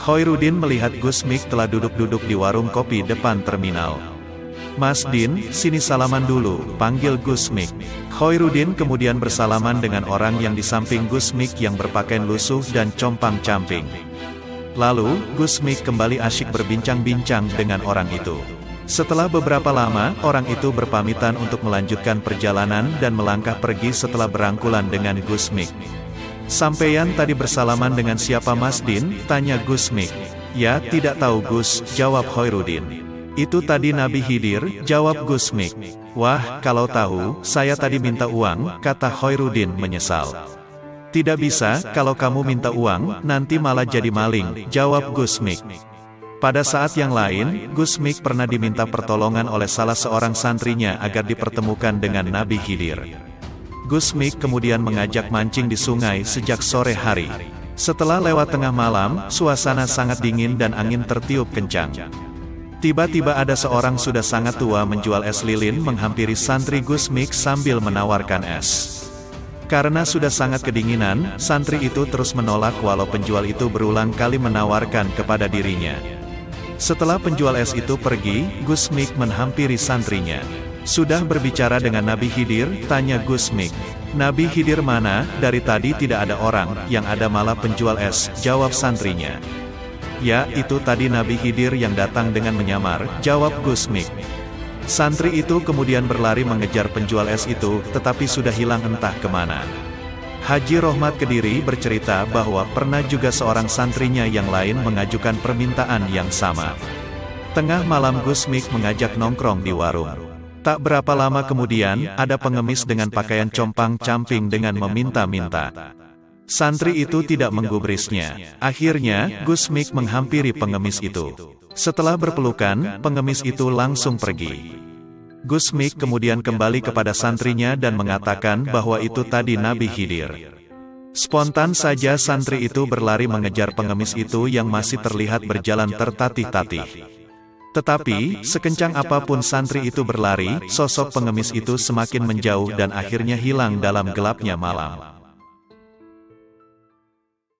Khoirudin melihat Gusmik telah duduk-duduk di warung kopi depan terminal. "Mas Din, sini salaman dulu," panggil Gusmik. Khoirudin kemudian bersalaman dengan orang yang di samping Gusmik yang berpakaian lusuh dan compang-camping. Lalu, Gusmik kembali asyik berbincang-bincang dengan orang itu. Setelah beberapa lama, orang itu berpamitan untuk melanjutkan perjalanan dan melangkah pergi setelah berangkulan dengan Gusmik. "Sampeyan tadi bersalaman dengan siapa Mas Din?" tanya Gusmik. "Ya, tidak tahu Gus," jawab Khoirudin. "Itu tadi Nabi Khidir," jawab Gusmik. "Wah, kalau tahu, saya tadi minta uang," kata Khoirudin menyesal. "Tidak bisa, kalau kamu minta uang, nanti malah jadi maling," jawab Gusmik. Pada saat yang lain, Gusmik pernah diminta pertolongan oleh salah seorang santrinya agar dipertemukan dengan Nabi Khidir. Gusmik kemudian mengajak mancing di sungai sejak sore hari. Setelah lewat tengah malam, suasana sangat dingin dan angin tertiup kencang. Tiba-tiba ada seorang sudah sangat tua menjual es lilin menghampiri santri Gusmik sambil menawarkan es. Karena sudah sangat kedinginan, santri itu terus menolak walau penjual itu berulang kali menawarkan kepada dirinya. Setelah penjual es itu pergi, Gusmik menghampiri santrinya. "Sudah berbicara dengan Nabi Khidir?" tanya Gusmik. "Nabi Khidir mana? Dari tadi tidak ada orang, yang ada malah penjual es," jawab santrinya. "Ya, itu tadi Nabi Khidir yang datang dengan menyamar," jawab Gusmik. Santri itu kemudian berlari mengejar penjual es itu, tetapi sudah hilang entah kemana. Haji Rohmat Kediri bercerita bahwa pernah juga seorang santrinya yang lain mengajukan permintaan yang sama. Tengah malam Gusmik mengajak nongkrong di warung. Tak berapa lama kemudian, ada pengemis dengan pakaian compang-camping dengan meminta-minta. Santri itu tidak menggubrisnya. Akhirnya, Gusmik menghampiri pengemis itu. Setelah berpelukan, pengemis itu langsung pergi. Gusmik kemudian kembali kepada santrinya dan mengatakan bahwa itu tadi Nabi Khidir. Spontan saja santri itu berlari mengejar pengemis itu yang masih terlihat berjalan tertatih-tatih. Tetapi, sekencang apapun santri itu berlari, sosok pengemis itu semakin menjauh dan akhirnya hilang dalam gelapnya malam.